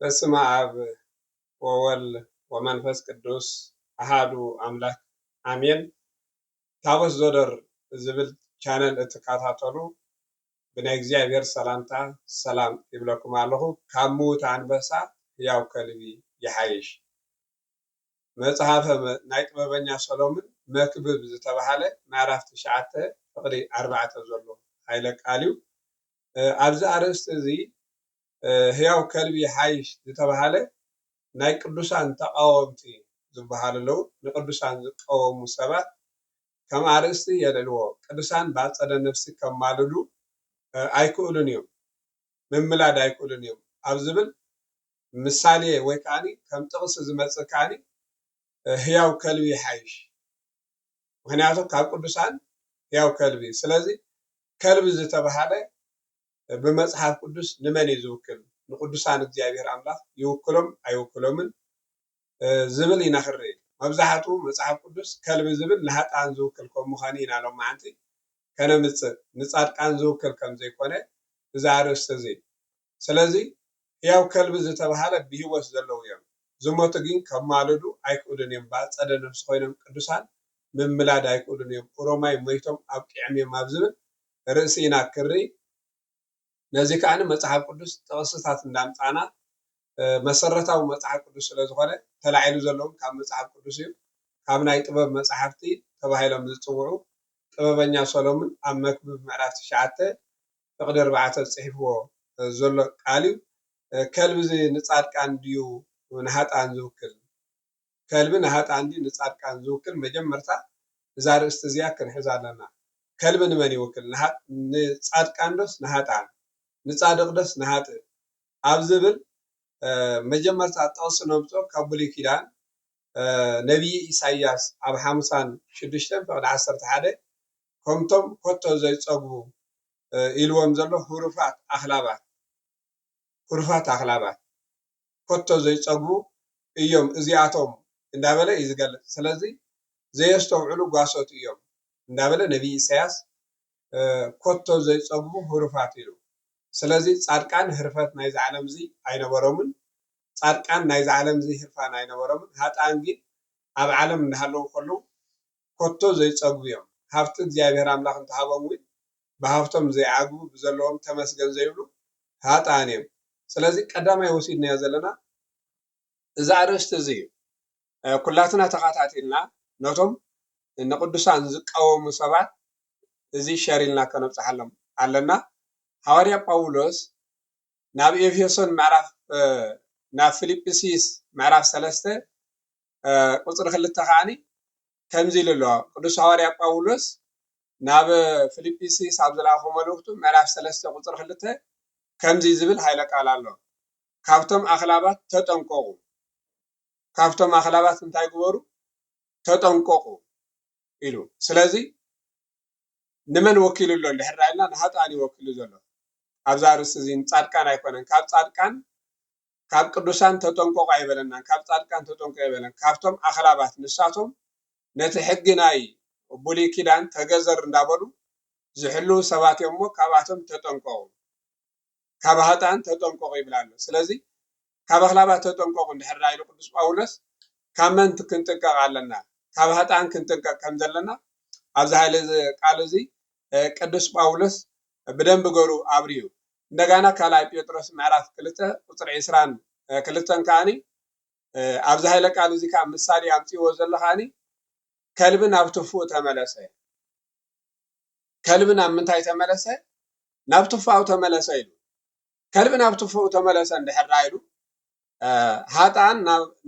በስመ አብ ወወልድ ወመንፈስ ቅዱስ አሃዱ አምላክ አሜን። ታቦት ዘዶር ዝብል ቻነል እትከታተሉ ብናይ እግዚአብሔር ሰላምታ ሰላም ይብለኩም ኣለኹ። ካብ ምዉት አንበሳ ሕያው ከልቢ ይሓይሽ። መፅሓፈ ናይ ጥበበኛ ሰሎሞን መክብብ ዝተባሃለ ምዕራፍ 9 ፍቅዲ 4 ዘሎ ሃይለ ቃል እዩ። ኣብዚ ኣርእስቲ እዚ ሕያው ከልቢ ይሓይሽ ዝተባሃለ ናይ ቅዱሳን ተቃወምቲ ዝበሃሉ ኣለዉ። ንቅዱሳን ዝቃወሙ ሰባት ከም ኣርእስቲ የልዕልዎ። ቅዱሳን ብኣፀደ ነፍሲ ከማልዱ ኣይክእሉን እዮም፣ ምምላድ ኣይክእሉን እዮም ኣብ ዝብል ምሳሌ ወይ ከዓኒ ከም ጥቅሲ ዝመፅእ ከዓኒ ሕያው ከልቢ ይሓይሽ። ምክንያቱ ካብ ቅዱሳን ሕያው ከልቢ ስለዚ ከልቢ ዝተባሃለ ብመፅሓፍ ቅዱስ ንመን እዩ ዝውክል? ንቅዱሳን እግዚአብሔር ኣምላኽ ይውክሎም ኣይውክሎምን ዝብል ኢና ክርኢ። መብዛሕትኡ መፅሓፍ ቅዱስ ከልቢ ዝብል ንሃጣን ዝውክል ከም ምዃኑ ኢና ሎማዓንቲ ከነምፅእ ንፃድቃን ዝውክል ከም ዘይኮነ እዚ ኣርእስቲ እዚ። ስለዚ ሕያው ከልቢ ዝተባሃለ ብሂወት ዘለዉ እዮም፣ ዝሞቱ ግን ከማልዱ ኣይክእሉን እዮም። ብኣፀደ ነፍሲ ኮይኖም ቅዱሳን ምምላድ ኣይክእሉን እዮም፣ ሮማይ ሞይቶም ኣብቂዖም እዮም ኣብ ዝብል ርእሲ ኢና ክርኢ። ነዚ ከዓኒ መፅሓፍ ቅዱስ ጥቅስታት እንዳምፃና መሰረታዊ መፅሓፍ ቅዱስ ስለዝኮነ ተላዒሉ ዘለዎም ካብ መፅሓፍ ቅዱስ እዩ። ካብ ናይ ጥበብ መፅሓፍቲ ተባሂሎም ዝፅውዑ ጥበበኛ ሰሎሞን ኣብ መክብብ ምዕራፍ 9 ፍቅዲ 4 ፅሒፍዎ ዘሎ ቃል እዩ። ከልቢ ንፃድቃን ድዩ ንሃጣን ዝውክል? ከልቢ ንሃጣን ድዩ ንፃድቃን ዝውክል? መጀመርታ እዛ ርእስቲ እዚኣ ክንሕዛ ኣለና። ከልቢ ንመን ይውክል? ንፃድቃን ዶስ ንሃጣን? ንፃድቅ ደስ ንሃጥእ? ኣብ ዝብል መጀመርታ ጥቅሲ ነምፅኦ ካብ ብሉይ ኪዳን ነቢይ ኢሳያስ ኣብ 56 ፍቅዲ 11 ከምቶም ኮቶ ዘይፀግቡ ኢልዎም ዘሎ ሁሩፋት ኣክላባት ኮቶ ዘይፀግቡ እዮም እዚኣቶም እንዳበለ እዩ ዝገልፅ። ስለዚ ዘየስተውዕሉ ጓሶት እዮም እንዳበለ ነቢይ ኢሳያስ ኮቶ ዘይፀግቡ ሁሩፋት ኢሉ። ስለዚ ፃድቃን ህርፈት ናይዚ ዓለም እዚ ኣይነበሮምን፣ ፃድቃን ናይዚ ዓለም እዚ ህርፋን ኣይነበሮምን። ሃጣን ግን ኣብ ዓለም እንዳሃለዉ ከለዉ ኮቶ ዘይፀግቡ እዮም። ሃብቲ እግዚኣብሔር ኣምላኽ እንተሃቦም እውን ብሃብቶም ዘይዓግቡ ብዘለዎም ተመስገን ዘይብሉ ሃጣን እዮም። ስለዚ ቀዳማይ ወሲድናዮ ዘለና እዚ ኣርእስቲ እዚ እዩ። ኩላትና ተኸታቲልና ነቶም ንቅዱሳን ዝቃወሙ ሰባት እዚ ሸሪልና ከነብፅሓሎም ኣለና። ሐዋርያ ጳውሎስ ናብ ኤፌሶን ምዕራፍ ናብ ፊልጵስዩስ ምዕራፍ 3 ቁፅሪ 2 ከዓኒ ከምዚ ኢሉ ኣሎ። ቅዱስ ሐዋርያ ጳውሎስ ናብ ፊልጵስዩስ ኣብ ዝለኣኾ መልእክቱ ምዕራፍ 3 ቁፅሪ 2 ከምዚ ዝብል ሃይለ ቃል ኣሎ። ካብቶም ኣኽላባት ተጠንቀቁ። ካብቶም ኣኽላባት እንታይ ግበሩ? ተጠንቀቁ ኢሉ። ስለዚ ንመን ወኪሉ ኣሎ እንድሕር ኢልና ንሃጣን ይወክል ዘሎ። ኣብዛ ርእሲ እዚ ፃድቃን ኣይኮነን። ካብ ፃድቃን ካብ ቅዱሳን ተጠንቀቁ ኣይበለናን። ካብ ፃድቃን ተጠንቀቁ ኣይበለና። ካብቶም ኣኽላባት ንሳቶም ነቲ ሕጊ ናይ ብሉይ ኪዳን ተገዘር እንዳበሉ ዝሕልው ሰባት እዮም እሞ ካብኣቶም ተጠንቀቁ፣ ካብ ሃጣን ተጠንቀቁ ይብል ኣሎ። ስለዚ ካብ ኣኽላባት ተጠንቀቁ እንድሕር ኢሉ ቅዱስ ጳውሎስ ካብ መን ክንጥንቀቅ ኣለና? ካብ ሃጣን ክንጥንቀቅ ከም ዘለና ኣብዚ ሃይለ ቃል እዚ ቅዱስ ጳውሎስ ብደንብ ገሩ ኣብርዩ። እንደገና ካልኣይ ጴጥሮስ ምዕራፍ 2 ቁፅሪ 22 ከዓኒ ኣብዚ ሃይለ ቃል እዚ ከዓ ምሳሌ ኣምፂዎ ዘሎ ከዓኒ ከልቢ ናብ ትፉኡ ተመለሰ። ከልቢ ናብ ምንታይ ተመለሰ? ናብ ትፋኡ ተመለሰ ኢሉ። ከልቢ ናብ ትፉኡ ተመለሰ እንድሕር ኢሉ ሃጣን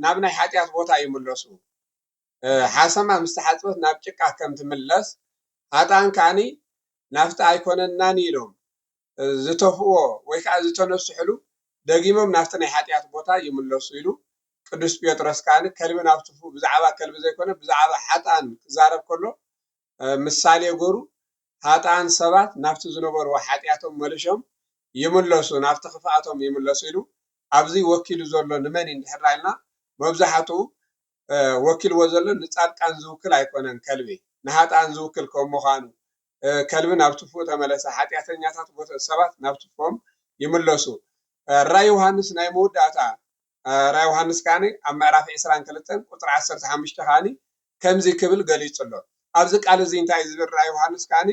ናብ ናይ ሓጢኣት ቦታ ይምለሱ። ሓሰማ ምስ ተሓፅበት ናብ ጭቃ ከም ትምለስ ሃጣን ከዓኒ ናብቲ ኣይኮነናን ኢሎም ዝተፍዎ ወይ ከዓ ዝተነስሕሉ ደጊሞም ናብቲ ናይ ሓጢኣት ቦታ ይምለሱ ኢሉ ቅዱስ ጴጥሮስ ከዓኒ ከልቢ ናብ ትፉኡ ብዛዕባ ከልቢ ዘይኮነ ብዛዕባ ሓጣን ክዛረብ ከሎ ምሳሌ ገሩ ሃጣን ሰባት ናብቲ ዝነበርዎ ሓጢኣቶም መልሶም ይምለሱ፣ ናብቲ ክፍኣቶም ይምለሱ ኢሉ ኣብዚ ወኪሉ ዘሎ ንመን እንድሕር ኢልና መብዛሕትኡ ወኪልዎ ዘሎ ንፃድቃን ዝውክል ኣይኮነን። ከልቢ ንሃጣን ዝውክል ከም ምዃኑ ከልቢ ናብ ትፉኡ ተመለሰ፣ ሓጢኣተኛታት ሰባት ናብ ትፉኦም ይምለሱ። ራእይ ዮሃንስ ናይ መወዳእታ ራእይ ዮሃንስ ካኒ ኣብ ምዕራፍ 22 ቁጥሪ 15 ካኒ ከምዚ ክብል ገሊጹ ኣሎ። ኣብዚ ቃል እዚ እንታይ ዝብል ራእይ ዮሃንስ ካኒ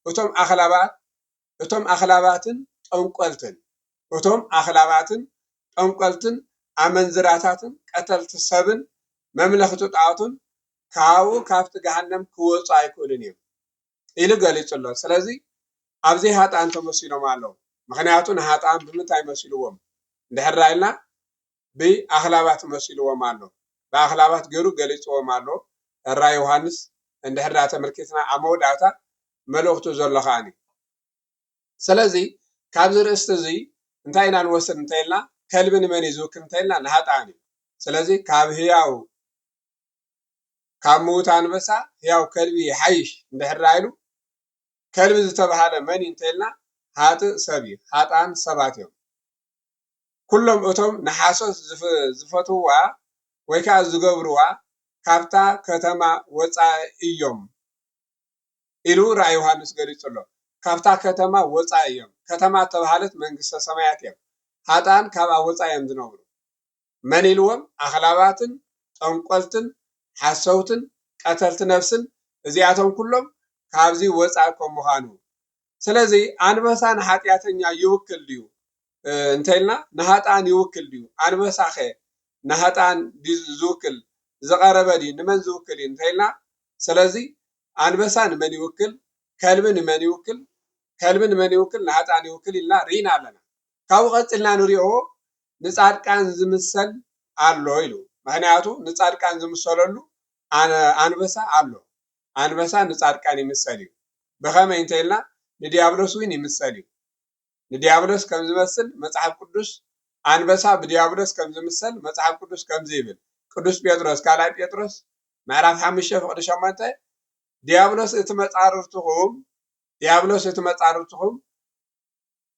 እቶም ኣኽላባትን ጠንቆልትን ኣመንዝራታትን ቀተልቲ ሰብን መምለኽቲ ጣዖትን ካብኡ ካብቲ ገሃነም ክወፁ ኣይክእሉን እዮም ኢሉ ገሊጹ ኣሎ። ስለዚ ኣብዚ ሃጣን ተመሲሎም ኣለዉ። ምክንያቱ ንሃጣን ብምንታይ መሲልዎም እንድሕር ኢልና ብኣኽላባት መሲልዎም ኣሎ። ብኣኽላባት ገይሩ ገሊፅዎም ኣሎ ራእይ ዮሃንስ እንድሕር ተመልኪትና ኣብ መወዳእታ መልእኽቱ ዘሎ ከዓኒ። ስለዚ ካብዚ ርእስቲ እዚ እንታይ ኢና ንወስድ እንተኢልና ከልቢ ንመን እዩ ዝውክል እንተኢልና ንሃጣን እዩ። ስለዚ ካብ ምዉት ኣንበሳ ህያው ከልቢ ይሓይሽ እንድሕር ኢሉ ከልቢ ዝተባሃለ መን እዩ እንተኢልና ሃጥእ ሰብ እዩ። ሃጣን ሰባት እዮም። ኩሎም እቶም ንሓሶት ዝፈትውዋ ወይ ከዓ ዝገብርዋ ካብታ ከተማ ወፃኢ እዮም ኢሉ ራእይ ዮሃንስ ገሊጹ ኣሎ። ካብታ ከተማ ወፃኢ እዮም። ከተማ ተባሃለት መንግስተ ሰማያት እዮም። ሃጣን ካብኣ ወፃኢ እዮም ዝነብሩ። መን ኢልዎም? ኣኽላባትን ጠንቆልትን ሓሰውትን ቀተልቲ ነፍስን እዚኣቶም ኩሎም ካብዚ ወፃኢ ከም ምዃኑ። ስለዚ ኣንበሳ ንሓጢአተኛ ይውክል ድዩ እንተኢልና ንሃጣን ይውክል ድዩ? ኣንበሳ ኸ ንሃጣን ዝውክል ዝቐረበ ድዩ? ንመን ዝውክል እዩ እንተኢልና ስለዚ ኣንበሳ ንመን ይውክል? ከልቢ ንመን ይውክል? ከልቢ ንመን ይውክል? ንሃጣን ይውክል ኢልና ርኢና ኣለና። ካብኡ ቀፂልና ንሪኦ ንጻድቃን ዝምሰል ኣሎ ኢሉ። ምክንያቱ ንጻድቃን ዝምሰለሉ ኣንበሳ ኣሎ። ኣንበሳ ንጻድቃን ይምሰል እዩ። ብኸመይ እንተኢልና ንዲያብሎስ እውን ይምሰል እዩ። ንዲያብሎስ ከም ዝመስል መጽሓፍ ቅዱስ ኣንበሳ ብዲያብሎስ ከም ዝምሰል መጽሓፍ ቅዱስ ከምዚ ይብል። ቅዱስ ጴጥሮስ ካልኣይ ጴጥሮስ ምዕራፍ 5:8 ዲያብሎስ እቲ መጻርርትኹም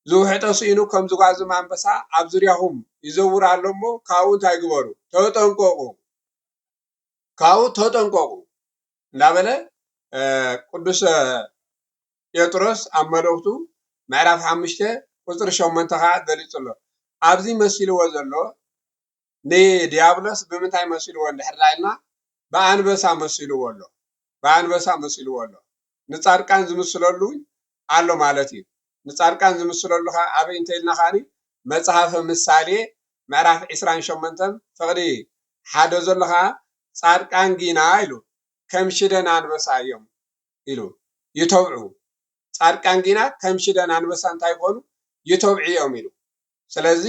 ዝውሕጦ ስኢኑ ከም ዝጓዝም ኣንበሳ ኣብ ዙርያኹም ይዘውር ኣሎ እሞ ካብኡ እንታይ ግበሩ? ተጠንቀቁ እንዳበለ ቅዱስ ጴጥሮስ ኣብ መልእኽቱ ምዕራፍ 5:8 ከዓ ገሊጹ ኣሎ። ኣብዚ መሲልዎ ዘሎ ንዲያብሎስ ብምንታይ መሲልዎ እንድሕር ኢልና ብኣንበሳ መሲልዎ ኣሎ። ብኣንበሳ መሲልዎ ኣሎ። ንጻድቃን ዝምስለሉ ኣሎ ማለት እዩ። ንጻድቃን ዝምስለሉ ከዓ ኣበይ እንተኢልና ከዓኒ መጽሓፈ ምሳሌ ምዕራፍ 28:1 ዘሎ ከዓ ጻድቃን ጊና ኢሉ ከም ሽደን ኣንበሳ እዮም ኢሉ ይተብዑ። ጻድቃን ጊና ከም ሽደን ኣንበሳ እንታይ ኮኑ? ይተብዑ እዮም ኢሉ። ስለዚ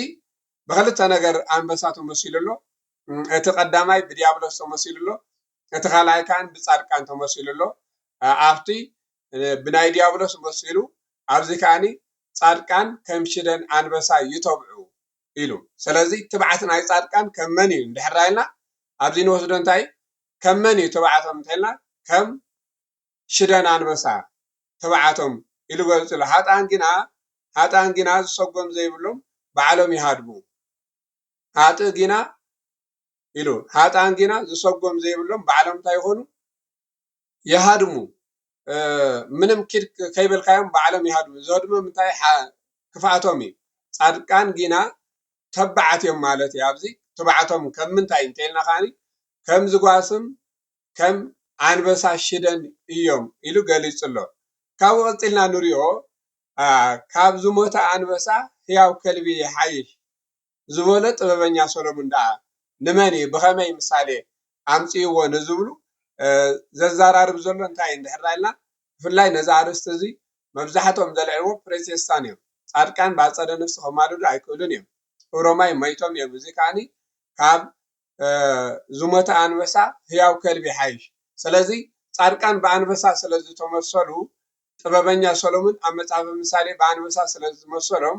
ብክልተ ነገር ኣንበሳ ተመሲሉ ኣሎ። እቲ ቀዳማይ ብዲያብሎስ ተመሲሉ ኣሎ። እቲ ካልኣይ ከዓ ብጻድቃን ተመሲሉ ኣሎ። ኣብቲ ብናይ ዲያብሎስ መሲሉ ኣብዚ ከዓኒ ጻድቃን ከም ሽደን ኣንበሳ ይተብዑ ኢሉ። ስለዚ ትብዓት ናይ ጻድቃን ከም መን እዩ እንድሕር ኢልና ኣብዚ ንወስዶ እንታይ ከም መን እዩ ትብዓቶም እንተኢልና ከም ሽደን ኣንበሳ ትብዓቶም ኢሉ ገሊጹ ኣሎ። ሃጣን ግና ዝሰጎም ዘይብሎም ባዕሎም ይሃድሙ። ሃጣን ግና ዝሰጎም ዘይብሎም ባዕሎም እንታይ ይኾኑ? ይሃድሙ። ምንም ኪድ ከይበልካዮም ባዕሎም ይሃድሙ። ዝህድሞም እንታይ ክፍኣቶም እዩ። ጻድቃን ግና ተባዓት እዮም ማለት እዩ። ኣብዚ ትብዓቶም ከም ምንታይ እንተኢልና ከዓኒ ከም ዝጓስም ከም ኣንበሳ ሽደን እዮም ኢሉ ገሊጹ ኣሎ። ካብኡ ቀፂልና ንሪኦ ካብ ዝሞተ ኣንበሳ ህያው ከልቢ ይሓይሽ ዝበሎ ጥበበኛ ሰሎሞን ደኣ ንመን እዩ ብኸመይ ምሳሌ ኣምፂእዎ ንዝብሉ ዘዘራርብ ዘሎ እንታይ እንድሕር ኢልና ብፍላይ ነዚ ኣርእስቲ እዚ መብዛሕትኦም ዘልዕልዎ ፕሮቴስታን እዮም። ጻድቃን ብኣጸደ ነፍሲ ከማልዱ ኣይክእሉን እዮም። ሮማይ መይቶም እዮም። እዚ ከዓኒ ካብ ዝሞተ ኣንበሳ ህያው ከልቢ ይሓይሽ። ስለዚ ጻድቃን ብኣንበሳ ስለ ዝተመሰሉ ጥበበኛ ሰሎሞን ኣብ መጽሓፈ ምሳሌ ብኣንበሳ ስለ ዝመሰሎም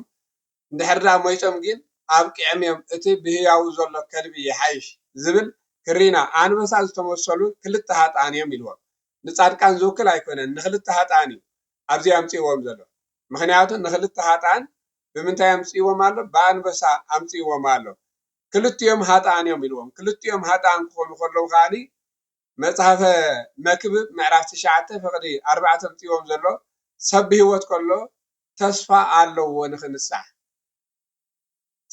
እንድሕር ሞይቶም ግን ኣብ ቅዕምዮም እቲ ብህያው ዘሎ ከልቢ ይሓይሽ ዝብል ክሪና ኣንበሳ ዝተመሰሉ ክልተ ሃጣን እዮም ኢልዎም። ንጻድቃን ዝውክል ኣይኮነን፣ ንክልተ ሃጣን እዩ ኣብዚ ኣምፂእዎም ዘሎ። ምክንያቱ ንክልተ ሃጣን ብምንታይ ኣምፂእዎም ኣሎ? ብኣንበሳ ኣምፂእዎም ኣሎ። ክልቲኦም ሃጣን እዮም ኢልዎም። ክልቲኦም ሃጣን ክኾኑ ከለዉ ከዓኒ መጽሓፈ መክብብ ምዕራፍ 9:4 ኣምፂእዎም ዘሎ ሰብ ብሂወት ከሎ ተስፋ ኣለዎ ንክንሳሕ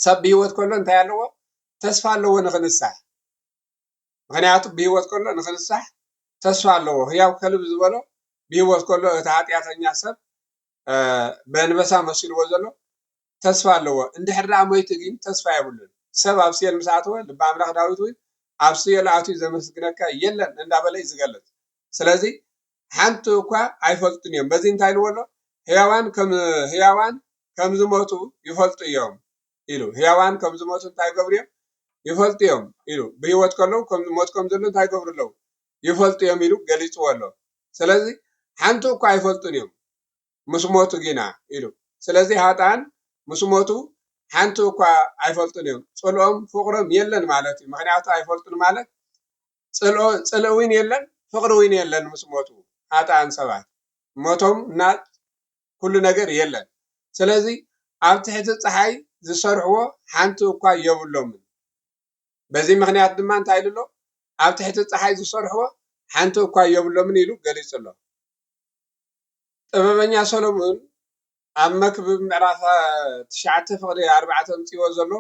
ሰብ ብሂወት ከሎ እንታይ ኣለዎ ተስፋ ኣለዎ ንክንሳሕ ምክንያቱ ብሂወት ከሎ ንክንሳሕ ተስፋ ኣለዎ ህያው ከልብ ዝበሎ ብሂወት ከሎ እቲ ሃጢያተኛ ሰብ በንበሳ መሲልዎ ዘሎ ተስፋ ኣለዎ እንድሕር ደኣ ሞይቱ ግን ተስፋ የብሉን ሰብ ኣብ ሲኦል ምስ ኣተወ ልበ ኣምላኽ ዳዊት እውን ኣብ ሲኦል ኣትዩ ዘመስግነካ የለን እንዳበለ እዩ ዝገልፅ ስለዚ ሓንቲ እኳ ኣይፈልጡን እዮም በዚ እንታይ ኢልዎ ኣሎ ህያዋን ከም ዝሞቱ ይፈልጡ እዮም ኢሉ ህያዋን ከም ዝሞቱ እንታይ ገብሩ እዮም ይፈልጡ እዮም ኢሉ ብሂወት ከለዉ ከም ዝሞት ከም ዘሎ እንታይ ገብሩ ኣለዉ ይፈልጡ እዮም ኢሉ ገሊፅዎ ኣሎ ስለዚ ሓንቲ እኳ ኣይፈልጡን እዮም ምስ ሞቱ ግና ኢሉ ስለዚ ሃጣን ምስ ሞቱ ሓንቲ እኳ ኣይፈልጡን እዮም ፅልኦም ፍቅሮም የለን ማለት እዩ ምክንያቱ ኣይፈልጡን ማለት ፅልእ እውን የለን ፍቅሪ እውን የለን ምስ ሞቱ ሃጣን ሰባት ሞቶም እና ኩሉ ነገር የለን ስለዚ ኣብ ትሕቲ ፀሓይ ዝሰርሕዎ ሓንቲ እኳ የብሎምን በዚ ምክንያት ድማ እንታይ ኢሉ ኣሎ ኣብ ትሕቲ ፀሓይ ዝሰርሕዎ ሓንቲ እኳ የብሎምን ኢሉ ገሊፁ ኣሎ ጥበበኛ ሰሎሞን ኣብ መክብብ ምዕራፍ 9 ፍቅዲ 4 ኣምፂዎ ዘሎ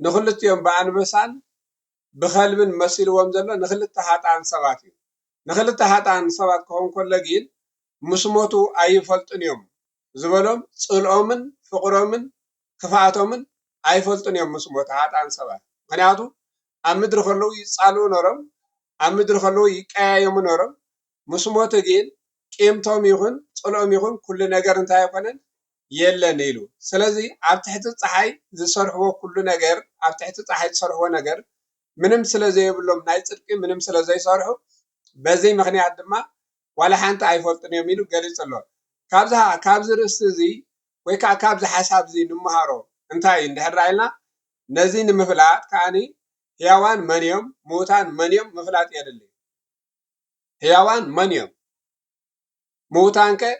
ንክልቲኦም ብኣንበሳን ብከልብን መሲልዎም ዘሎ ንክልተ ሃጣን ሰባት እዩ ንክልተ ሃጣን ሰባት ክኸውን ከሎ ግን ምስ ሞቱ ኣይፈልጡን እዮም ዝበሎም ፅልኦምን ፍቅሮምን ክፍኣቶምን ኣይፈልጡን እዮም ምስ ሞቱ ሃጣን ሰባት ምክንያቱ ኣብ ምድሪ ከለዉ ይፃልኡ ነሮም ኣብ ምድሪ ከለዉ ይቀያየሙ ነሮም ምስ ሞቱ ግን ቂምቶም ይኹን ፅልኦም ይኹን ኩሉ ነገር እንታይ ኣይኮነን የለን ኢሉ ስለዚ ኣብ ትሕቲ ፀሓይ ዝሰርሕዎ ኩሉ ነገር ኣብ ትሕቲ ፀሓይ ዝሰርሕዎ ነገር ምንም ስለዘይብሎም ናይ ፅድቂ ምንም ስለዘይሰርሑ በዚ ምክንያት ድማ ዋላ ሓንቲ ኣይፈልጡን እዮም ኢሉ ገሊፁ ኣሎ ካብዚ ርእሲ እዚ ወይ ከዓ ካብዚ ሓሳብ እዚ ንምሃሮ እንታይ እንድሕር ኢልና ነዚ ንምፍላጥ ከዓኒ ህያዋን መን እዮም ምዉታን መን እዮም ምፍላጥ የድሊ ህያዋን መን እዮም ምዉታን ከ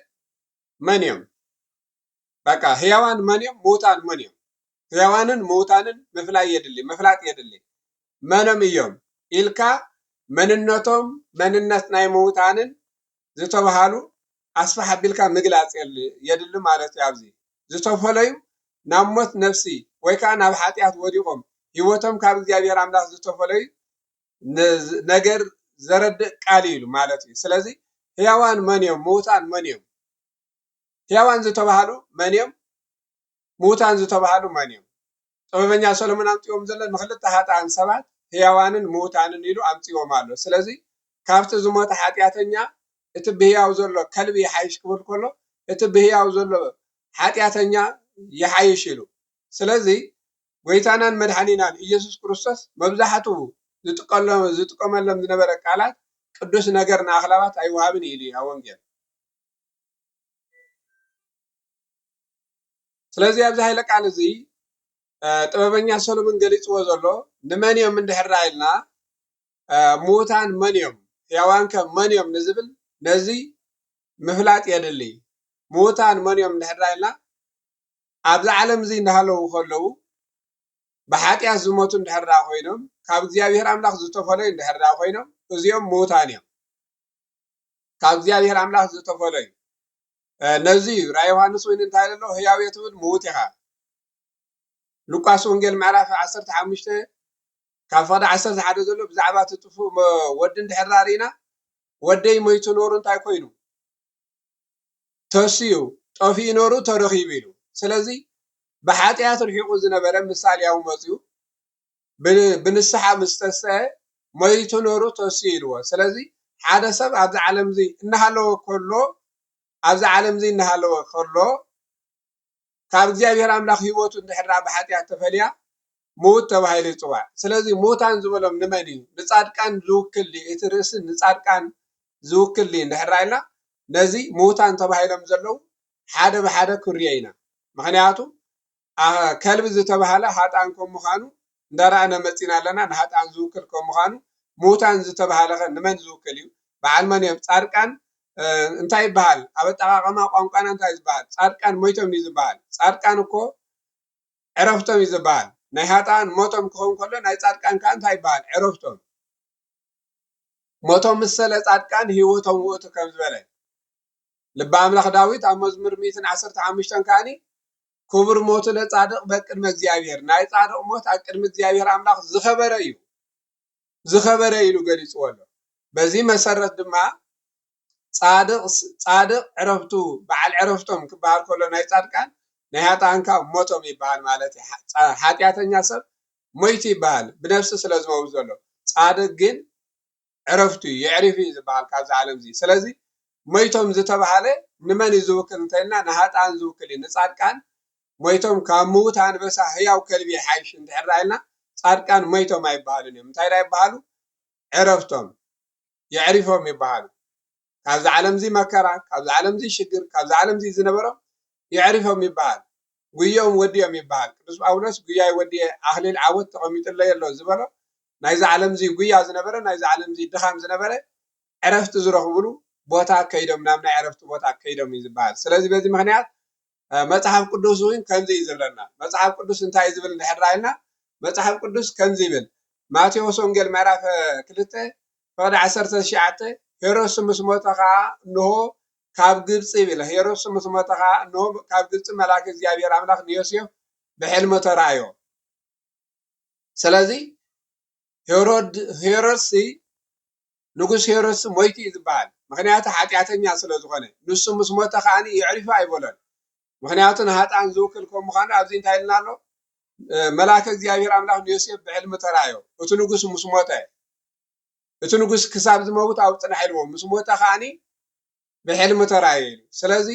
መን እዮም በቃ ህያዋን መን እዮም ምዉታን መን እዮም ህያዋንን ምዉታንን ምፍላጥ የድሊ መኖም እዮም ኢልካ መንነቶም መንነት ናይ ምዉታንን ዝተባሃሉ ኣስፋሕ ኣቢልካ ምግላፅ የድሊ ማለት እዩ ኣብዚ ዝተፈለዩ ናብ ሞት ነፍሲ ወይ ከዓ ናብ ሓጢኣት ወዲቆም ሂወቶም ካብ እግዚኣብሔር ኣምላኽ ዝተፈለዩ ነገር ዘረድእ ቃል ኢሉ ማለት እዩ ስለዚ ህያዋን መን እዮም ምዉታን መን እዮም ህያዋን ዝተባሃሉ መን እዮም ምዉታን ዝተባሃሉ መን እዮም ጥበበኛ ሰሎሞን ኣምፂዎም ዘሎ ንክልተ ሃጣን ሰባት ህያዋንን ምዉታንን ኢሉ ኣምፂዎም ኣሎ ስለዚ ካብቲ ዝሞተ ሓጢኣተኛ እቲ ብህያው ዘሎ ከልቢ ይሓይሽ ክብል ከሎ እቲ ብህያው ዘሎ ሓጢኣተኛ ይሓይሽ ኢሉ ስለዚ ጎይታናን መድሓኒናን ኢየሱስ ክርስቶስ መብዛሕትኡ ዝጥቀመሎም ዝነበረ ቃላት ቅዱስ ነገር ንኣኽላባት ኣይወሃብን ኢሉ ኣብ ወንጌል ስለዚ ኣብዚ ሃይለ ቃል እዚ ጥበበኛ ሰሎሞን ገሊፅዎ ዘሎ ንመን እዮም እንድሕር ኢልና ምዉታን መን እዮም ህያዋን ከ መን እዮም ንዝብል ነዚ ምፍላጥ የድሊ ምዉታን መን እዮም እንድሕር ኢልና ኣብዚ ዓለም እዚ እናሃለዉ ከለዉ ብሓጢኣት ዝሞቱ እንድሕር ኮይኖም ካብ እግዚኣብሔር ኣምላኽ ዝተፈለዩ እንድሕር ኮይኖም እዚኦም ምዉታን እዮም ካብ እግዚኣብሔር ኣምላኽ ዝተፈለዩ ነዚ ራእይ ዮሃንስ እውን እንታይ ኣሎ ህያው እየ ትብል ምዉት ኢኻ ሉቃስ ወንጌል ምዕራፍ 15 ካብ ፍቅዲ 11 ዘሎ ብዛዕባ ትጥፉእ ወዲ እንድሕር ሪኢና ወደይ ሞይቱ ኖሩ እንታይ ኮይኑ ተስዩ ጠፊኡ ኖሩ ተረኺቡ ኢሉ ስለዚ ብሓጢኣት ርሒቁ ዝነበረ ምሳልያዊ መፅኡ ብንስሓ ምስ ተስአ ሞይቱ ኖሩ ተስዩ ኢልዎ ስለዚ ሓደ ሰብ ኣብዚ ዓለም እዚ እናሃለወ ከሎ ካብ እግዚኣብሔር ኣምላኽ ሂወቱ እንድሕር ብሓጢኣት ተፈልያ ምዉት ተባሂሉ ይፅዋዕ ስለዚ ምዉታን ዝበሎም ንመን እዩ ንፃድቃን ዝውክል እቲ ርእሲ ንፃድቃን ዝውክል እንድሕር ኢልና ነዚ ምዉታን ተባሂሎም ዘለዉ ሓደ ብሓደ ክርዮ ኢና ምክንያቱ ከልቢ ዝተባሃለ ሃጣን ከም ምዃኑ እንዳረኣነ መፂና ኣለና ንሃጣን ዝውክል ከም ምዃኑ ምዉታን ዝተባሃለ ኸ ንመን ዝውክል እዩ በዓል መን እዮም ፃድቃን እንታይ ይበሃል ኣብ ኣጠቃቅማ ቋንቋና እንታይ ዝበሃል ፃድቃን ሞይቶም እዩ ዝበሃል ፃድቃን እኮ ዕረፍቶም እዩ ዝበሃል ናይ ሃጣን ሞቶም ክኸውን ከሎ ናይ ፃድቃን ከዓ እንታይ ይበሃል ዕረፍቶም ሞቶም መሰለ ፃድቃን ሂወቶም ውእቱ ከም ዝበለ ልበ ኣምላኽ ዳዊት ኣብ መዝሙር 115 ከዓኒ ክቡር ሞቱ ለጻድቕ በቅድመ እግዚአብሔር ናይ ጻድቕ ሞት ኣብ ቅድሚ እግዚአብሔር ኣምላኽ ዝኸበረ እዩ ዝኸበረ ኢሉ ገሊጽዎ ኣሎ በዚ መሰረት ድማ ጻድቕ ዕረፍቱ በዓል ዕረፍቶም ክበሃል ከሎ ናይ ጻድቃን ናይ ኃጥኣን ካብ ሞቶም ይበሃል ማለት እዩ ኃጢአተኛ ሰብ ሞይቱ ይበሃል ብነፍሲ ስለ ዝመውት ዘሎ ጻድቕ ግን ዕረፍቱ የዕሪፍ እዩ ዝበሃል ካብዚ ዓለም እዚ ስለዚ ሞይቶም ዝተባሃለ ንመን እዩ ዝውክል እንተኢልና ንኃጥኣን ዝውክል እዩ ንጻድቃን ሞይቶም ካብ ምዉት አንበሳ ህያው ከልቢ ሓይሽ እንድሕር ኢልና ጻድቃን ሞይቶም ኣይበሃሉን እዮም እንታይ ዳ ይበሃሉ ዕረፍቶም የዕሪፎም ይበሃሉ ካብዚ ዓለም እዚ መከራ ካብዚ ዓለም እዚ ሽግር ካብዚ ዓለም እዚ ዝነበሮም የዕሪፎም ይበሃል ጉዮም ወዲዮም ይበሃል ቅዱስ ጳውሎስ ጉያይ ወዲየ ኣክሊል ዓወት ተቐሚጡለይ ኣሎ ዝበሎ ናይዚ ዓለም እዚ ጉያ ዝነበረ ናይዚ ዓለም እዚ ድኻም ዝነበረ ዕረፍቲ ዝረኽብሉ ቦታ ከይዶም ናብ ናይ ዕረፍቲ ቦታ ከይዶም እዩ ዝበሃል ስለዚ በዚ ምክንያት መጽሐፍ ቅዱስ እውን ከምዚ እዩ ዝብለና መጽሐፍ ቅዱስ እንታይ ዝብል እንድሕር ኢልና መጽሐፍ ቅዱስ ከምዚ ይብል ማቴዎስ ወንጌል ምዕራፍ 2 ፈቅዲ 19 ሄሮድስ ምስ ሞተ ከዓ እንሆ ካብ ግብፂ ይብል ሄሮድስ ምስ ሞተ ከዓ እንሆ ካብ ግብፂ መልአክ እግዚአብሔር ኣምላኽ ንዮሴፍ ብሕልሚ ተራእዮ ስለዚ ሄሮድስ ንጉስ ሄሮድስ ሞይቱ እዩ ዝበሃል ምክንያቱ ኃጢአተኛ ስለ ዝኾነ ንሱ ምስ ሞተ ከዓኒ የዕሪፉ ኣይበሎን ምክንያቱ ንኃጥኣን ዝውክል ከም ምዃኑ ኣብዚ እንታይ ኢልና ኣሎ መልአክ እግዚአብሔር ኣምላኽ ንዮሴፍ ብሕልሚ ተራእዮ እቲ ንጉስ ምስ ሞተ እቲ ንጉስ ክሳብ ዝመውት ኣብ ፅናሕ ኢልዎ ምስ ሞተ ከዓኒ ብሕልሚ ተራእዮ ኢሉ ስለዚ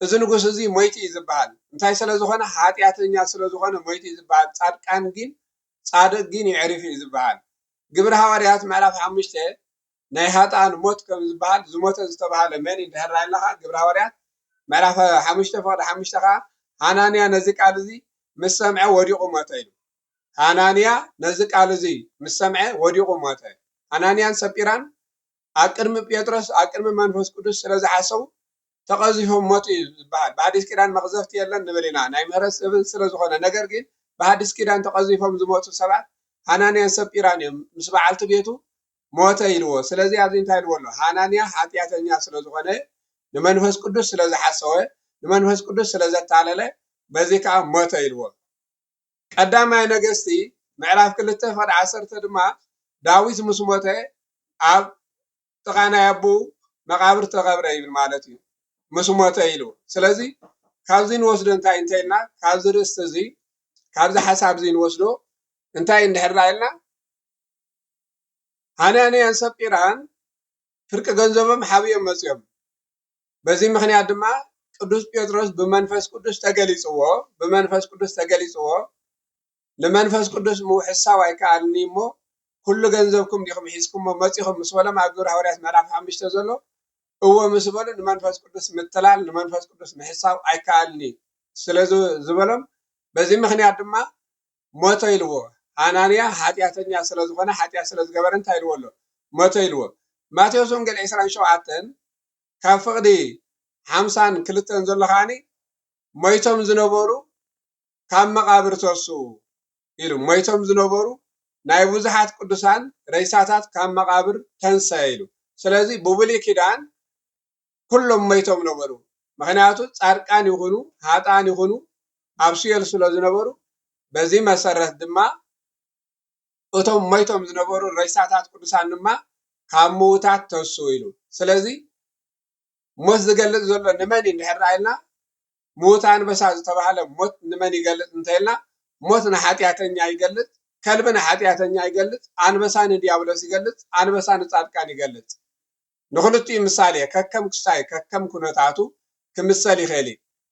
እዚ ንጉስ እዚ ሞይቱ እዩ ዝበሃል እንታይ ስለ ዝኾነ ኃጢአተኛ ስለ ዝኾነ ሞይቱ እዩ ዝበሃል ጻድቕ ግን የዕሪፍ እዩ ዝበሃል ግብረ ሐዋርያት ምዕራፍ 5 ናይ ኃጥኣን ሞት ከም ዝበሃል ዝሞተ ዝተባሃለ መን እንድሕር ኢልና ግብረ ሐዋርያት ምዕራፍ 5 ፈቅዲ 5 ከዓ ሃናንያ ነዚ ቃል እዚ ምስ ሰምዐ ወዲቁ ሞተ ኢሉ ሃናንያ ነዚ ቃል እዚ ምስ ሰምዐ ወዲቁ ሞተ ሃናንያን ሰጲራን ኣብ ቅድሚ ጴጥሮስ ኣብ ቅድሚ መንፈስ ቅዱስ ስለ ዝሓሰቡ ተቐዚፎም ሞቱ እዩ ዝበሃል ብሓዲስ ኪዳን መቕዘፍቲ የለን ንብል ኢና ናይ ምህረት ስብል ስለ ዝኾነ ነገር ግን ብሓዲስ ኪዳን ተቐዚፎም ዝሞቱ ሰባት ሃናንያን ሰጲራን እዮም ምስ በዓልቲ ቤቱ ሞተ ኢልዎ ስለዚ ኣብዚ እንታይ ኢልዎ ኣሎ ሃናንያ ኃጢአተኛ ስለ ዝኾነ ንመንፈስ ቅዱስ ስለ ዝሓሰወ ንመንፈስ ቅዱስ ስለ ዘታለለ በዚ ከዓ ሞተ ኢልዎ ቀዳማይ ነገስቲ ምዕራፍ 2 ፈቅዲ 10 ድማ ዳዊት ምስ ሞተ ኣብ ጥቃ ናይ ኣቦ መቃብር ተቀብረ ይብል ማለት እዩ ምስ ሞተ ኢሉ ስለዚ ካብዚ ንወስዶ እንታይ እንተኢልና ካብዚ ርእስቲ እዚ ካብዚ ሓሳብ እዚ ንወስዶ እንታይ እንድሕር ኢልና ሃናንያን ሰጲራን ፍርቂ ገንዘቦም ሓብዮም መፅዮም በዚ ምክንያት ድማ ቅዱስ ጴጥሮስ ብመንፈስ ቅዱስ ተገሊፅዎ ንመንፈስ ቅዱስ ምውሕሳብ ኣይከኣልኒ እሞ ኩሉ ገንዘብኩም ዲኹም ሒዝኩሞ መፂኹም ምስ በሎም ኣብ ግብረ ሐዋርያት ምዕራፍ 5 ዘሎ እዎ ምስ በሉ ንመንፈስ ቅዱስ ምትላል ንመንፈስ ቅዱስ ምሕሳብ ኣይከኣልኒ ስለ ዝበሎም በዚ ምክንያት ድማ ሞተ ኢልዎ ሃናንያ ኃጢአተኛ ስለ ዝኾነ ኃጢአት ስለ ዝገበረ እንታይ ኢልዎ ኣሎ ሞተ ኢልዎ ማቴዎስ ወንጌል 27 ካብ ፍቅዲ 52 ዘሎ ከዓኒ ሞይቶም ዝነበሩ ካብ መቃብር ተወሱ ኢሉ ሞይቶም ዝነበሩ ናይ ብዙሓት ቅዱሳን ሬሳታት ካብ መቃብር ተንሰየ ኢሉ ስለዚ ብብሉይ ኪዳን ኩሎም ሞይቶም ነበሩ ምክንያቱ ጻድቃን ይኹኑ ኃጥኣን ይኹኑ ኣብ ሲኦል ስለ ዝነበሩ በዚ መሰረት ድማ እቶም ሞይቶም ዝነበሩ ሬሳታት ቅዱሳን ድማ ካብ ምዉታት ተወሱ ኢሉ ስለዚ ሞት ዝገልጽ ዘሎ ንመን እንድሕር ኢልና ምዉት አንበሳ ዝተባሃለ ሞት ንመን ይገልጽ እንተኢልና ሞት ንኃጢአተኛ ይገልጽ ከልቢ ንኃጢአተኛ ይገልጽ አንበሳ ንዲያብሎስ ይገልጽ አንበሳ ንጻድቃን ይገልጽ ንኽልቲኡ ምሳሌ ከከም ክሳይ ከከም ኩነታቱ ክምሰል ይኽእል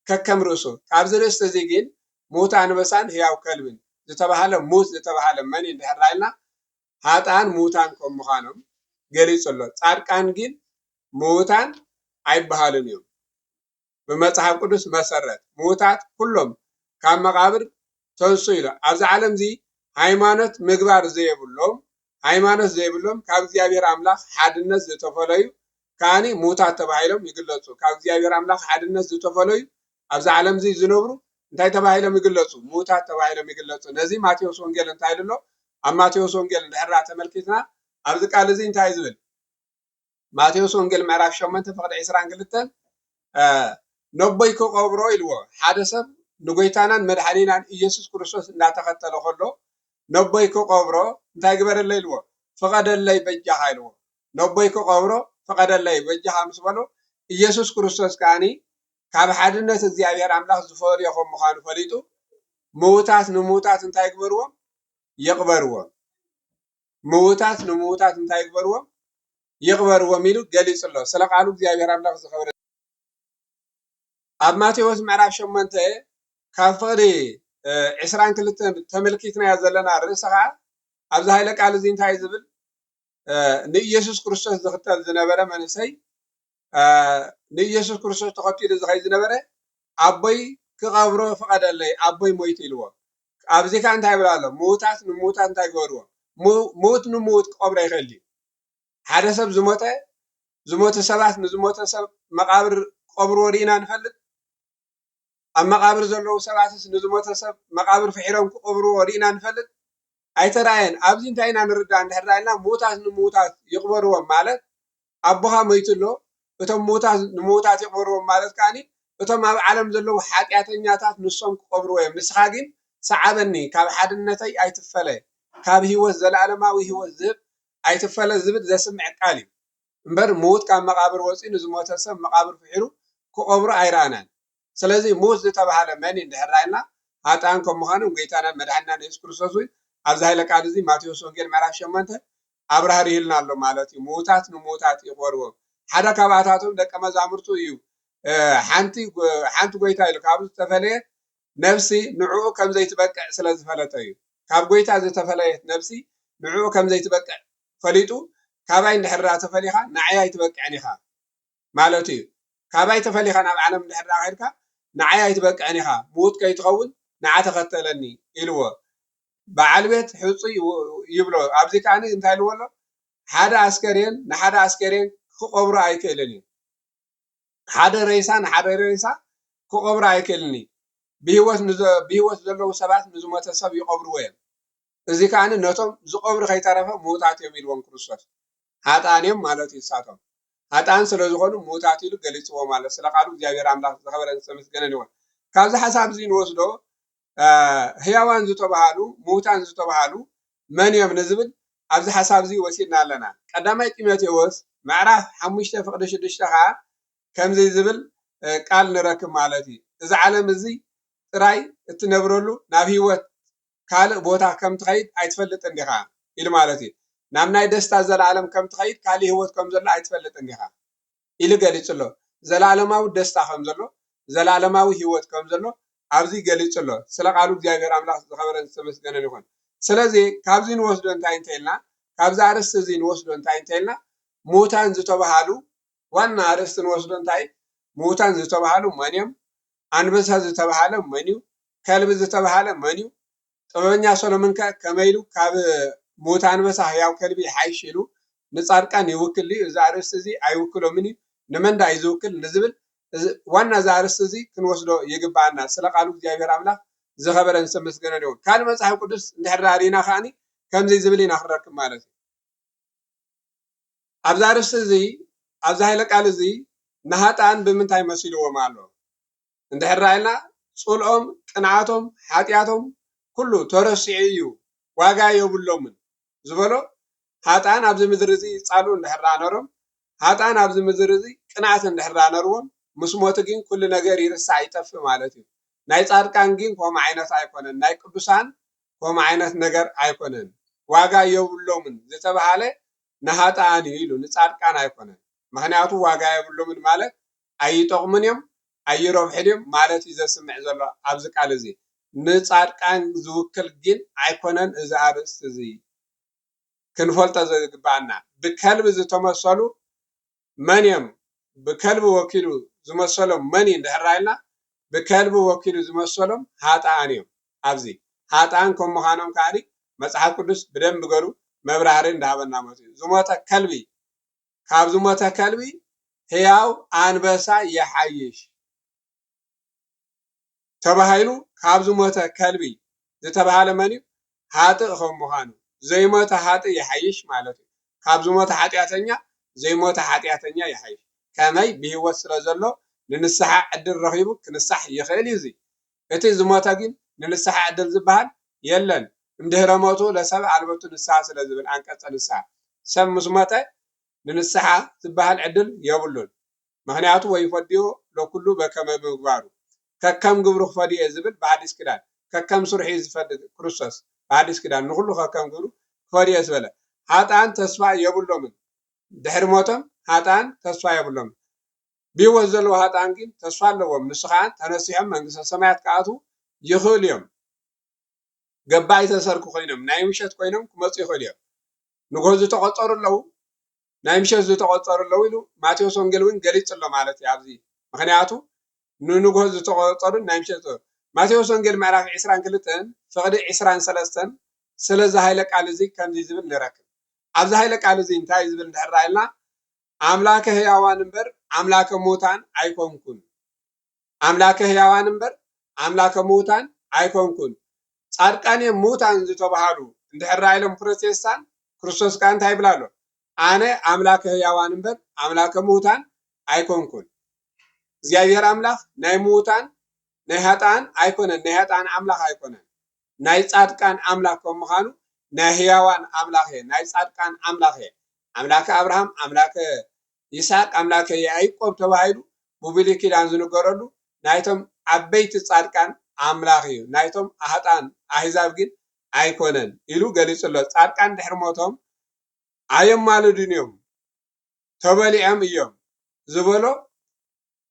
ከከም ርእሱ ካብዚ ርእስቲ እዚ ግን ምዉት አንበሳን ህያው ከልብን ዝተባሃለ ሙት ዝተባሃለ መን እንድሕር ኢልና ኃጥኣን ምዉታን ከም ምዃኖም ገሊጹ ኣሎ ጻድቃን ግን ምዉታን ኣይበሃሉን እዮም ብመጽሐፍ ቅዱስ መሰረት ምዉታት ኩሎም ካብ መቃብር ተንሱ ኢሉ ኣብዚ ዓለም እዚ ሃይማኖት ምግባር ዘይብሎም ካብ እግዚአብሔር ኣምላኽ ሓድነት ዝተፈለዩ ከዓኒ ምዉታት ተባሂሎም ይግለጹ ካብ እግዚአብሔር ኣምላኽ ሓድነት ዝተፈለዩ ኣብዚ ዓለም እዚ ዝነብሩ እንታይ ተባሂሎም ይግለጹ ምዉታት ተባሂሎም ይግለጹ ነዚ ማቴዎስ ወንጌል እንታይ ኢሉ ኣብ ማቴዎስ ወንጌል እንድሕር ተመልኪትና ኣብዚ ቃል እዚ እንታይ ዝብል ማቴዎስ ወንጌል ምዕራፍ 8 ፈቅዲ 22 ነቦይ ክቀብሮ ኢልዎ ሓደ ሰብ ንጎይታናን መድሓኒናን ኢየሱስ ክርስቶስ እናተኸተለ ከሎ ነቦይ ክቀብሮ እንታይ ግበረለይ ኢልዎ ፍቀደለይ በጃኻ ኢልዎ ነቦይ ክቀብሮ ፍቀደለይ በጃኻ ምስ በሎ ኢየሱስ ክርስቶስ ከዓኒ ካብ ሓድነት እግዚኣብሔር ኣምላኽ ዝፈልዮ ከም ምዃኑ ፈሊጡ ምዉታት ንምዉታት እንታይ ግበርዎም ይቅበርዎም ምዉታት ንምዉታት እንታይ ግበርዎም ይቅበርዎም ኢሉ ገሊጹ ኣሎ ስለ ቃሉ እግዚኣብሔር ኣምላኽ ዝኸበረ ኣብ ማቴዎስ ምዕራፍ 8 ካብ ፍቅዲ 22 ተመልኪትናዮ ዘለና ርእሲ ከዓ ኣብዚ ሃይለ ቃል እዚ እንታይ ዝብል ንኢየሱስ ክርስቶስ ዝኽተል ዝነበረ መንእሰይ ንኢየሱስ ክርስቶስ ተኸቲሉ ዝኸይድ ዝነበረ ኣቦይ ክቐብሮ ፍቀደለይ ኣቦይ ሞይቱ ኢልዎ ኣብዚ ከዓ እንታይ ይብላ ኣሎ ምዉታት ንምዉታት እንታይ ግበርዎ ምዉት ንምዉት ክቀብሮ ይኽእል እዩ ሓደ ሰብ ዝሞተ ሰባት ንዝሞተ ሰብ መቃብር ክቀብርዎ ሪኢና ንፈልጥ ኣብ መቃብር ዘለዉ ሰባትስ ንዝሞተ ሰብ መቃብር ፍሒሮም ክቀብርዎ ሪኢና ንፈልጥ ኣይተረኣየን ኣብዚ እንታይ ኢና ንርዳእ እንድሕር ኢልና ምዉታት ንምዉታት ይቅበርዎም ማለት ኣቦኻ ሞይቱ ኣሎ እቶም ምዉታት ንምዉታት ይቅበርዎም ማለት ከዓኒ እቶም ኣብ ዓለም ዘለዉ ሓጢአተኛታት ንሶም ክቀብርዎ እዮም ንስኻ ግን ሰዓበኒ ካብ ሓድነተይ ኣይትፈለ ካብ ሂወት ዘለኣለማዊ ሂወት ዝህብ ኣይትፈለ ዝብል ዘስምዕ ቃል እዩ እምበር ምዉት ካብ መቃብር ወፂኡ ንዝሞተ ሰብ መቃብር ፍሒሩ ክቀብሮ ኣይረኣናን ስለዚ ምዉት ዝተባሃለ መን እንድሕር ኢልና ሃጣን ከም ምዃኑ ጎይታናን መድሓኒናን ኢየሱስ ክርስቶስ እውን ኣብዚ ሃይለ ቃል እዚ ማቴዎስ ወንጌል ምዕራፍ 8 ኣብራህርይልና ኣሎ ማለት እዩ ምዉታት ንምዉታት ይቅበርዎም ሓደ ካብኣታቶም ደቀ መዛሙርቱ እዩ ሓንቲ ጎይታ ኢሉ ካብ ዝተፈለየ ነፍሲ ንዕኡ ከም ዘይትበቅዕ ስለ ዝፈለጠ እዩ ካብ ጎይታ ዝተፈለየት ነፍሲ ንዕኡ ከም ዘይትበቅዕ ፈሊጡ ካባይ እንድሕር ተፈሊኻ ንዓይ ኣይትበቅዕን ኢኻ ማለት እዩ ካባይ ተፈሊኻ ናብ ዓለም እንድሕር ከይድካ ንዓይ ኣይትበቅዕን ኢኻ ምዉት ከይትኸውን ንዓ ተኸተለኒ ኢልዎ በዓል ቤት ሕፁይ ይብሎ ኣብዚ ከዓኒ እንታይ ኢልዎ ኣሎ ሓደ ኣስከሬን ንሓደ ኣስከሬን ክቀብሮ ኣይክእልን እዩ ሓደ ሬሳ ንሓደ ሬሳ ክቀብሮ ኣይክእልን እዩ ብሂወት ዘለዉ ሰባት ንዝሞተ ሰብ ይቀብርዎ እዮም እዚ ከዓኒ ነቶም ዝቀብሩ ከይተረፈ ምዉታት እዮም ኢልዎም ክርስቶስ ሃጣን እዮም ማለት እዩ ንሳቶም ሃጣን ስለ ዝኾኑ ምዉታት ኢሉ ገሊፅዎ ማለት ስለ ቃሉ እግዚኣብሔር ኣምላኽ ዝኸበረን ዝተመስገነን ይኹን ካብዚ ሓሳብ እዚ ንወስዶ ህያዋን ዝተባሃሉ ምዉታን ዝተባሃሉ መን እዮም ንዝብል ኣብዚ ሓሳብ እዚ ወሲድና ኣለና ቀዳማይ ጢሞቴዎስ ምዕራፍ 5 ፍቅዲ 6 ከዓ ከምዚ ዝብል ቃል ንረክብ ማለት እዩ እዚ ዓለም እዚ ጥራይ እትነብረሉ ናብ ሂወት ካልእ ቦታ ከም ትኸይድ ኣይትፈልጥን ዲኻ ኢሉ ማለት እዩ ናብ ናይ ደስታ ዘለዓለም ከም ትኸይድ ካልእ ሂወት ከም ዘሎ ኣይትፈልጥን ዲኻ ኢሉ ገሊጹ ኣሎ ዘለዓለማዊ ደስታ ከም ዘሎ ዘለዓለማዊ ሂወት ከም ዘሎ ኣብዚ ገሊጹ ኣሎ ስለ ቃሉ እግዚኣብሔር ኣምላኽ ዝኸበረን ዝተመስገነን ይኹን ስለዚ ካብዚ ንወስዶ እንታይ እንተኢልና ካብዚ ኣርእስቲ እዚ ንወስዶ እንታይ እንተኢልና ምዉታን ዝተባሃሉ ዋና ኣርእስቲ ንወስዶ እንታይ ምዉታን ዝተባሃሉ መን እዮም ኣንበሳ ዝተባሃለ መን እዩ ከልቢ ዝተባሃለ መን እዩ ጥበበኛ ሰሎሞን ከ ከመይ ኢሉ ካብ ምዉት ኣንበሳ ህያው ከልቢ ይሓይሽ ኢሉ ንጻድቃን ይውክል እዩ እዚ ኣርእስቲ እዚ ኣይውክሎምን እዩ ንመንዳ እዩ ዝውክል ንዝብል ዋና እዚ ኣርእስቲ እዚ ክንወስዶ ይግባአና ስለ ቃሉ እግዚኣብሔር ኣምላኽ ዝኸበረን ዝተመስገነን ይኹን ካልእ መፅሓፍ ቅዱስ እንድሕር ሪኢና ከዓኒ ከምዚ ዝብል ኢና ክንረክብ ማለት እዩ ኣብዚ ኣርእስቲ እዚ ኣብዚ ሃይለ ቃል እዚ ንሃጣን ብምንታይ መሲልዎም ኣሎ እንድሕር ኢልና ፅልኦም ቅንዓቶም ሓጢኣቶም ኩሉ ተረሲዑ እዩ ዋጋ የብሎምን ዝበሎ ሃጣን ኣብዚ ምድሪ እዚ ፃልኡ እንድሕር ነሮም ሃጣን ኣብዚ ምድሪ እዚ ቅንዓት እንድሕር ነርዎም ምስ ሞቱ ግን ኩሉ ነገር ይርሳዕ ይጠፍእ ማለት እዩ ናይ ጻድቃን ግን ከምኡ ዓይነት ኣይኮነን ናይ ቅዱሳን ከምኡ ዓይነት ነገር ኣይኮነን ዋጋ የብሎምን ዝተባሃለ ንሃጣን እዩ ኢሉ ንጻድቃን ኣይኮነን ምክንያቱ ዋጋ የብሎምን ማለት ኣይጠቕሙን እዮም ኣይረብሑን እዮም ማለት እዩ ዘስምዕ ዘሎ ኣብዚ ቃል እዚ ንጻድቃን ዝውክል ግን ኣይኮነን እዚ ኣርእስቲ እዚ ክንፈልጦ ዝግባአና ብከልቢ ዝተመሰሉ መን እዮም ብከልቢ ወኪሉ ዝመሰሎም መን እዩ እንድሕር ኢልና ብከልቢ ወኪሉ ዝመሰሎም ሃጣን እዮም ኣብዚ ሃጣን ከም ምዃኖም ከዓኒ መፅሓፍ ቅዱስ ብደንብ ገሩ መብራህሪ እንዳሃበና ማለት እዩ ዝሞተ ከልቢ ካብ ዝሞተ ከልቢ ህያው ኣንበሳ ይሓይሽ ተባሂሉ ካብ ዝሞተ ከልቢ ዝተባሃለ መን እዩ ሃጥእ ከም ምዃኑ ዘይሞተ ሃጥእ ይሓይሽ ማለት እዩ ካብ ዝሞተ ሓጢአተኛ ዘይሞተ ሓጢአተኛ ይሓይሽ ከመይ ብሂወት ስለ ዘሎ ንንስሓ ዕድል ረኺቡ ክንሳሕ ይኽእል እዩ እዚ እቲ ዝሞተ ግን ንንስሓ ዕድል ዝበሃል የለን እምድህረ ሞቱ ለሰብ አልበቱ ንስሓ ስለ ዝብል አንቀጸ ንስሓ ሰብ ምስ ሞተ ንንስሓ ዝበሃል ዕድል የብሉን ምክንያቱ ወይፈድዮ ለኩሉ በከመ ምግባሩ ከከም ግብሩ ክፈድዮ ዝብል በሐዲስ ኪዳን ከከም ስርሑ ዝፈድድ ክርስቶስ በሐዲስ ኪዳን ንኩሉ ከከም ግብሩ ክፈድዮ ዝበለ ሃጣን ተስፋ የብሎምን ድሕሪ ሞቶም ሃጣን ተስፋ የብሎምን ብህይወት ዘለዉ ሃጣን ግን ተስፋ ኣለዎም ንሱ ከዓ ተነሲሖም መንግስተ ሰማያት ክኣቱ ይኽእሉ እዮም ገባይ ተሰርኩ ኮይኖም ናይ ምሸት ኮይኖም ክመፁ ይኽእሉ እዮም ንጉሆ ዝተቆፀሩ ኣለዉ ናይ ምሸት ዝተቆፀሩ ኣለዉ ኢሉ ማቴዎስ ወንጌል እውን ገሊፁ ኣሎ ማለት እዩ ኣብዚ ምክንያቱ ንንጉሆ ዝተቆፀሩ ናይ ምሸት ማቴዎስ ወንጌል ምዕራፍ 22 ፍቅዲ 23 ስለዚ ሃይለ ቃል እዚ ከምዚ ዝብል ንረክብ ኣብዚ ሃይለ ቃል እዚ እንታይ ዝብል እንድሕር ኢልና አምላከ ህያዋን እምበር አምላከ ሙታን አይኮንኩን አምላከ ህያዋን እምበር አምላከ ሙታን አይኮንኩን ጻድቃን ሙታን ዝተባሃሉ እንድሕር ኢሎም ፕሮቴስታንት ክርስቶስ ካን እንታይ ይብላሉ አነ አምላከ ህያዋን እምበር አምላከ ሙታን አይኮንኩን እግዚአብሔር አምላክ ናይ ሙታን ናይ ሃጣን አይኮነን ናይ ሃጣን አምላክ አይኮነን ናይ ጻድቃን አምላክ ከም ምዃኑ ናይ ህያዋን አምላክ ናይ ጻድቃን አምላክ አምላከ አብርሃም አምላከ ይስሐቅ አምላከ ያዕቆብ ተባሂሉ ብብሉይ ኪዳን ዝነገረሉ ናይቶም ዓበይቲ ጻድቃን አምላክ እዩ ናይቶም ሃጣን አሕዛብ ግን አይኮነን ኢሉ ገሊጹ ኣሎ ጻድቃን ድሕሪ ሞቶም አየማልዱን እዮም ተበሊዖም እዮም ዝበሎ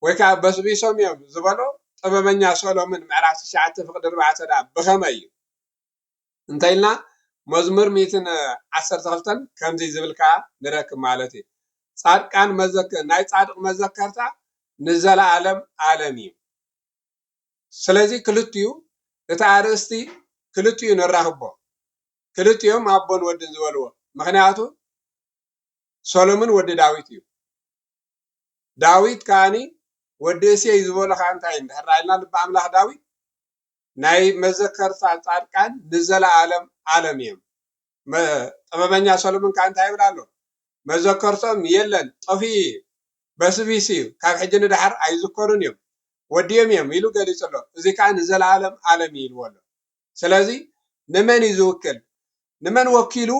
ወይ ከዓ በስቢሶም እዮም ዝበሎ ጥበበኛ ሰሎሞን ምዕራፍ 9 ፍቅዲ 4 ብኸመይ እዩ እንታይ ኢልና መዝሙር 112 ከምዚ ዝብል ከዓ ንረክብ ማለት እዩ ጻድቃን መዘከር ናይ ጻድቅ መዘከርታ ንዘላለም ዓለም እዩ ስለዚ ክልቲኡ እቲ አርእስቲ ክልቲኡ ንራኽቦ ክልቲኦም አቦን ወድን ዝበልዎ ምክንያቱ ሰሎሞን ወዲ ዳዊት እዩ ዳዊት ካኒ ወዲ እሴይ ዝበሎ ከዓ እንታይ እንድሕር ኢልና ልበ አምላክ ዳዊት ናይ መዘከርታ ጻድቃን ንዘላለም ዓለም እዮም ጥበበኛ ሰሎሞን ከዓ እንታይ ይብል ኣሎ መዘከርቶም የለን ጠፊ በስቢስ እዩ ካብ ሕጂ ንድሓር ኣይዝከሩን እዮም ወዲዮም እዮም ኢሉ ገሊጹ ኣሎ እዚ ከዓ ንዘላለም ዓለም እዩ ኢልዎ ኣሎ ስለዚ ንመን እዩ ዝውክል ንመን ወኪሉ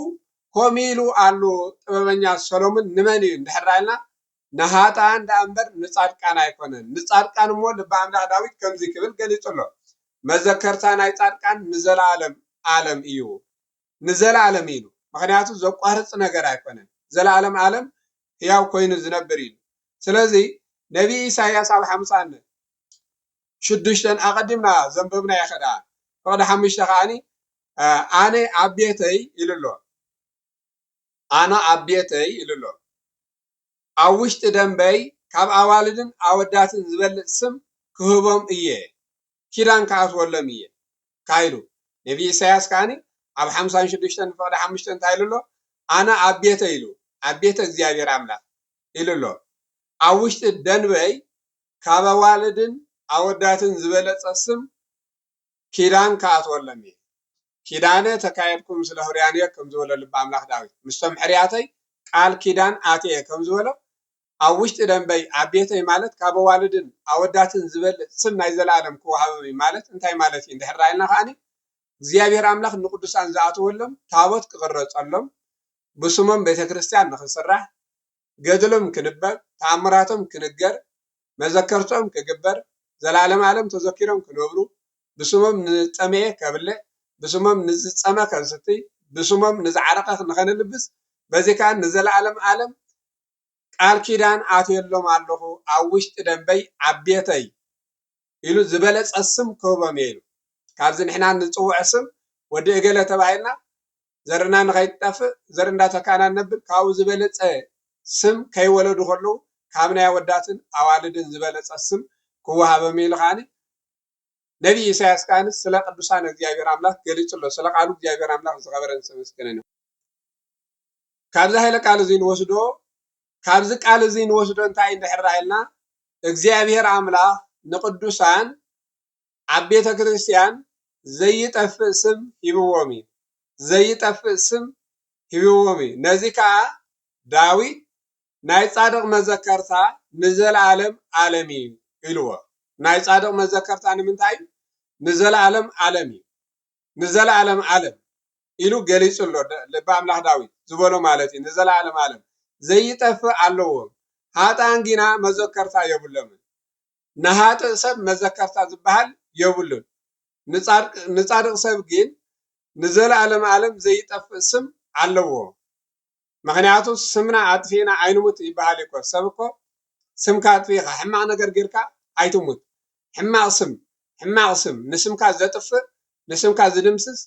ከምኡ ኢሉ ኣሎ ጥበበኛ ሰሎሞን ንመን እዩ እንድሕር ኢልና ንሃጣን ዳ እምበር ንጻድቃን ኣይኮነን ንጻድቃን እሞ ልበ አምላክ ዳዊት ከምዚ ክብል ገሊጹ ኣሎ መዘከርታ ናይ ጻድቃን ንዘላለም ዓለም እዩ ንዘላለም ኢሉ ምክንያቱ ዘቋርፅ ነገር ኣይኮነን ዘላለም ዓለም ሕያው ኮይኑ ዝነብር እዩ ስለዚ ነቢ ኢሳያስ ኣብ 56 ኣቀዲምና ዘንበብና ይኸዳ ፍቅዲ 5 ከዓኒ ኣነ ኣብ ቤተይ ኢሉ ኣሎ ኣነ ኣብ ቤተይ ኢሉ ኣሎ ኣብ ውሽጢ ደንበይ ካብ ኣዋልድን ኣወዳትን ዝበልፅ ስም ክህቦም እየ ኪዳን ከኣትወሎም እየ ካይሉ ነቢ ኢሳያስ ከዓኒ ኣብ 56 ፍቅዲ 5 እንታይ ኢሉ ኣሎ ኣነ ኣብ ቤተይ ኢሉ ኣብ ቤተ እግዚአብሔር አምላክ ኢሉ ኣሎ ኣብ ውሽጢ ደንበይ ካብ ኣዋልድን ኣወዳትን ዝበለፀ ስም ኪዳን ከኣትወሎም እየ ኪዳነ ተካየድኩም ስለ ህርያንየ ከም ዝበሎ ልበ አምላክ ዳዊት ምስቶም ሕርያተይ ቃል ኪዳን ኣትየ ከም ዝበሎ ኣብ ውሽጢ ደንበይ ኣብ ቤተይ ማለት ካብ ኣዋልድን ኣወዳትን ዝበልፅ ስም ናይ ዘላለም ክወሃቦም እዩ ማለት እንታይ ማለት እዩ እንድሕር ኢልና ከዓኒ እግዚአብሔር አምላክ ንቅዱሳን ዝኣትወሎም ታቦት ክቅረፀሎም ብስሞም ቤተክርስቲያን ንክስራሕ ገድሎም ክንበብ ተኣምራቶም ክንገር መዘከርቶም ክግበር ዘላለም ዓለም ተዘኪሮም ክነብሩ ብስሞም ንፀመየ ከብልዕ ብስሞም ንዝፀመ ከንስቲ ብስሞም ንዝዓረቀ ንኸንልብስ በዚ ከዓ ንዘላለም ዓለም ቃል ኪዳን ኣትየሎም ኣለኹ ኣብ ውሽጢ ደንበይ ኣብ ቤተይ ኢሉ ዝበለፀ ስም ክህቦም እየ ኢሉ ካብዚ ንሕና ንፅውዕ ስም ወዲ እገለ ተባሂልና ዘርና ንኸይጠፍእ ዘር እንዳተካና ነብር ካብኡ ዝበለፀ ስም ከይወለዱ ከለዉ ካብ ናይ ኣወዳትን ኣዋልድን ዝበለፀ ስም ክወሃቦም ኢሉ ከዓኒ ነቢ ኢሳያስ ከዓኒ ስለ ቅዱሳን እግዚአብሔር አምላክ ገሊጹ ኣሎ ስለ ቃሉ እግዚአብሔር አምላክ ዝኸበረን ተመስገነን እዩ ካብዚ ሃይለ ቃል እዚ ንወስዶ ካብዚ ቃል እዚ ንወስዶ እንታይ እንድሕር ኢልና እግዚአብሔር አምላክ ንቅዱሳን ኣብ ቤተ ክርስቲያን ዘይጠፍእ ስም ሂብዎም እዩ ዘይጠፍእ ስም ሂብዎም እዩ ነዚ ከዓ ዳዊት ናይ ጻድቅ መዘከርታ ንዘላለም ዓለም እዩ ኢልዎ ናይ ጻድቅ መዘከርታ ንምንታይ ንዘለዓለም ዓለም እዩ ንዘለዓለም ዓለም ኢሉ ገሊጹ ኣሎ ልበ ኣምላኽ ዳዊት ዝበሎ ማለት እዩ ንዘለዓለም ዓለም ዘይጠፍእ ኣለዎም ሃጣን ግና መዘከርታ የብሎምን ንሃጥእ ሰብ መዘከርታ ዝበሃል የብሉን ንጻድቕ ሰብ ግን ንዘለዓለም ዓለም ዘይጠፍእ ስም ኣለዎ ምክንያቱ ስምና ኣጥፊና ኣይንሙት ይበሃል እኮ ሰብ እኮ ስምካ ኣጥፊኻ ሕማቕ ነገር ጌርካ ኣይትሙት ሕማቕ ስም ንስምካ ዘጥፍእ ንስምካ ዝድምስስ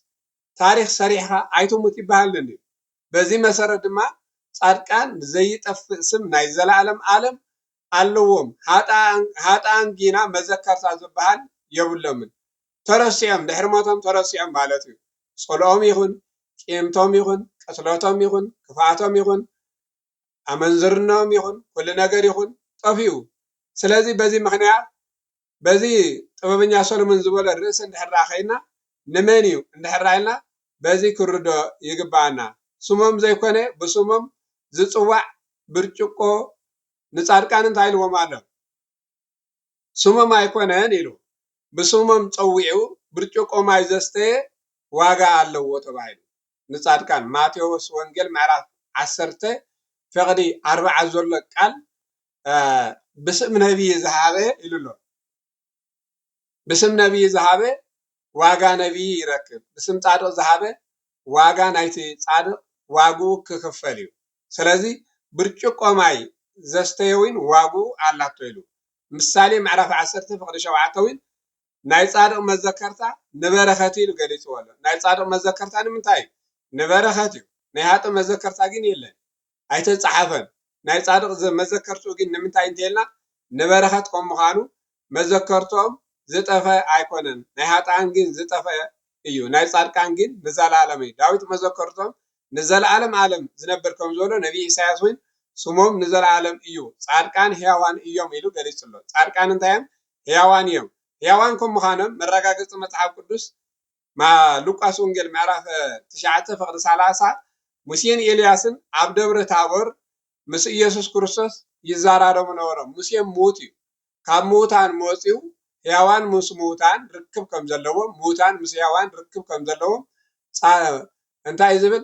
ታሪክ ሰሪሕካ ኣይትሙት ይበሃልን እዩ በዚ መሰረት ድማ ጻድቃን ዘይጠፍእ ስም ናይ ዘለዓለም ዓለም ኣለዎም ሃጣን ግና መዘከርታ ዝበሃል የብሎምን ተረሲዖም ድሕሪ ሞቶም ተረሲዖም ማለት እዩ ጸልኦም ይኹን ቂምቶም ይኹን ቅትለቶም ይኹን ክፍኣቶም ይኹን ኣመንዝርነኦም ይኹን ኩሉ ነገር ይኹን ጠፊኡ ስለዚ በዚ ምክንያት በዚ ጥበበኛ ሰሎሞን ዝበለ ርእሲ እንድሕር ኸይና ንመን እዩ እንድሕር ኢልና በዚ ክርዶ ይግባአና ስሞም ዘይኮነ ብስሞም ዝጽዋዕ ብርጭቆ ንጻድቃን እንታይ ኢልዎም ኣሎ ስሞም ኣይኮነን ኢሉ ብስሞም ፀዊዑ ብርጭቆ ማይ ዘስተየ ዋጋ ኣለዎ ተባሂሉ ንጻድቃን ማቴዎስ ወንጌል ምዕራፍ 10 ፈቅዲ 40 ዘሎ ቃል ብስም ነቢይ ዝሃበ ኢሉሎ ብስም ነቢይ ዝሃበ ዋጋ ነቢይ ይረክብ ብስም ጻድቕ ዝሃበ ዋጋ ናይቲ ጻድቕ ዋግኡ ክክፈል እዩ ስለዚ ብርጭቆ ማይ ዘስተየውን ዋግኡ ኣላቶ ኢሉ ምሳሌ ምዕራፍ 10 ፈቅዲ 7 ናይ ጻድቕ መዘከርታ ንበረኸት ኢሉ ገሊጽዎ ኣሎ ናይ ጻድቕ መዘከርታ ንምንታይ ንበረኸት እዩ ናይ ሃጥእ መዘከርታ ግን የለን ኣይተጻሓፈን ናይ ጻድቕ መዘከርቱ ግን ንምንታይ እንተልና ንበረኸት ከም ምዃኑ መዘከርቶም ዝጠፈ ኣይኮነን ናይ ሃጣን ግን ዝጠፈ እዩ ናይ ጻድቃን ግን ንዘላለም እዩ ዳዊት መዘከርቶም ንዘላለም ዓለም ዝነብር ከም ዘሎ ነቢይ ኢሳያስ እውን ስሞም ንዘላለም እዩ ጻድቃን ሕያዋን እዮም ኢሉ ገሊጹሎ ጻድቃን እንታይም ሕያዋን እዮም ሕያዋን ከም ምዃኖም መረጋገፂ መጽሓፍ ቅዱስ ሉቃስ ወንጌል ምዕራፍ 9 ፈቅዲ 30 ሙሴን ኤልያስን ኣብ ደብረ ታቦር ምስ ኢየሱስ ክርስቶስ ይዛራረቡ ነበሮም ሙሴ ሙት እዩ ካብ ሙታን መፂኡ ሕያዋን ምስ ሙታን ርክብ ከም ዘለዎም ሙታን ምስ ሕያዋን ርክብ ከም ዘለዎም እንታይ ዝብል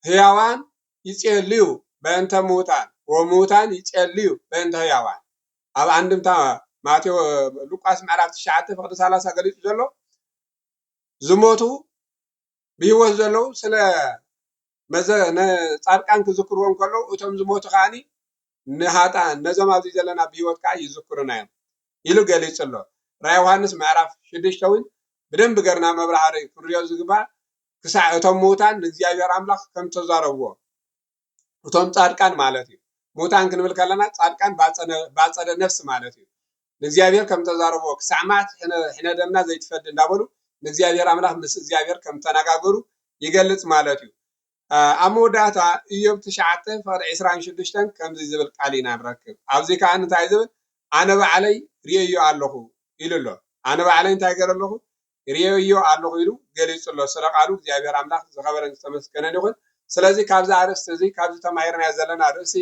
ሕያዋን ይጸልዩ በእንተ ሙታን ወሙታን ይጸልዩ በእንተ ሕያዋን ኣብ አንድምታ ማቴዎ ሉቃስ ምዕራፍ 9 ፈቅዲ 30 ገሊጹ ዘሎ ዝሞቱ ብህይወት ዘለው ስለ ጻድቃን ክዝክርዎም ከለው እቶም ዝሞቱ ከዓኒ ንሃጣን ነዞም ኣብዚ ዘለና ብህይወት ከዓ ይዝክሩና እዮም ኢሉ ገሊጹ ኣሎ ራእይ ዮሐንስ ምዕራፍ 6 እውን ብደንብ ገርና መብራህሪ ክርዮ ዝግባእ ክሳዕ እቶም ሙታን ንእግዚአብሔር ኣምላኽ ከም ተዛረብዎ እቶም ጻድቃን ማለት እዩ ሙታን ክንብል ከለና ጻድቃን ባጸደ ነፍሲ ማለት እዩ ንእግዚአብሔር ከም ተዛረብዎ ክሳዕ ማት ሕነ ደምና ዘይትፈድ እንዳበሉ ንእግዚአብሔር ኣምላኽ ምስ እግዚአብሔር ከም ተነጋገሩ ይገልጽ ማለት እዩ ኣብ መወዳእታ ኢዮብ 9 ፈቅዲ 26 ከምዚ ዝብል ቃል ኢና ንረክብ ኣብዚ ከዓ እንታይ ዝብል ኣነ ባዕለይ ርእዮ ኣለኹ ኢሉ ኣሎ ኣነ ባዕለይ እንታይ ገይረ ኣለኹ ርእዮ ኣለኹ ኢሉ ገሊጹ ኣሎ ስለ ቃሉ እግዚአብሔር ኣምላኽ ዝኸበረን ዝተመስገነን ይኹን ስለዚ ካብዚ ኣርእስቲ እዚ ካብዚ ተማሂርና ዘለና ርእሲ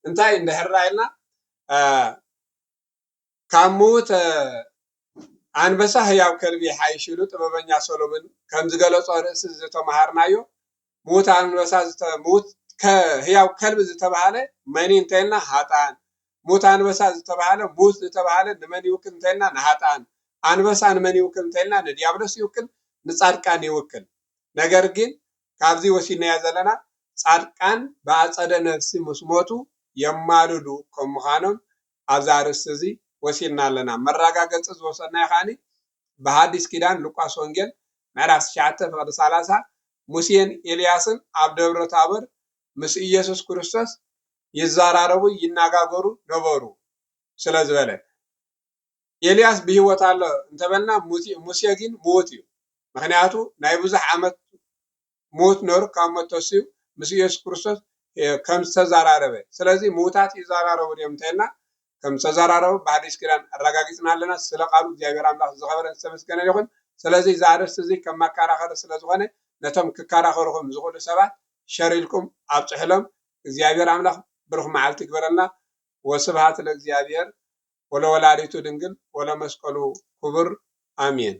እንታይ እንድሕር ኢልና ካብ ሙት አንበሳ ህያው ከልቢ ሓይሽ ኢሉ ጥበበኛ ሰሎሞን ከም ዝገለጾ ርእሲ ዝተማሃርናዮ ሙት አንበሳ ሙት ከህያው ከልቢ ዝተባሃለ መን እንተልና ሃጣን ሙት አንበሳ ዝተባሃለ ሙት ዝተባሃለ ንመን ይውክል እንተልና ንሃጣን አንበሳ ንመን ይውክል እንተልና ንዲያብሎስ ይውክል ንጻድቃን ይውክል ነገር ግን ካብዚ ወሲድናዮ ዘለና ጻድቃን በአጸደ ነፍሲ ምስ ሞቱ የማልዱ ከም ምዃኖም ኣብዚ ኣርእስቲ እዚ ወሲድና ኣለና መረጋገፂ ዝወሰድናዮ ከዓኒ በሐዲስ ኪዳን ሉቃስ ወንጌል ምዕራፍ 9 ፈቅዲ 30 ሙሴን ኤልያስን ኣብ ደብረ ታቦር ምስ ኢየሱስ ክርስቶስ ይዛራረቡ ይነጋገሩ ነበሩ ስለ ዝበለ ኤልያስ ብህይወት ኣሎ እንተበልና ሙሴ ግን ሞት እዩ ምክንያቱ ናይ ብዙሕ ዓመት ሞት ነሩ ካብ ሞት ተሲኡ ምስ ኢየሱስ ክርስቶስ ከም ዝተዛራረበ ስለዚ ሙታት ይዛራረቡ እዮም እንተልና ከም ዝተዛራረቡ በሐዲስ ኪዳን ኣረጋጊፅና ኣለና ስለ ቃሉ እግዚአብሔር ኣምላኽ ዝኸበረን ዝተመስገነ ይኹን ስለዚ ዛርስ እዚ ከም ማከራኸሪ ስለ ዝኾነ ነቶም ክከራኸሩኩም ዝኽእሉ ሰባት ሸሪልኩም ኣብፅሕሎም እግዚአብሔር ኣምላኽ ብሩኽ መዓልቲ ይግበረልና ወስብሃት ለእግዚአብሔር ወለወላዲቱ ድንግል ወለመስቀሉ ክቡር ኣሜን።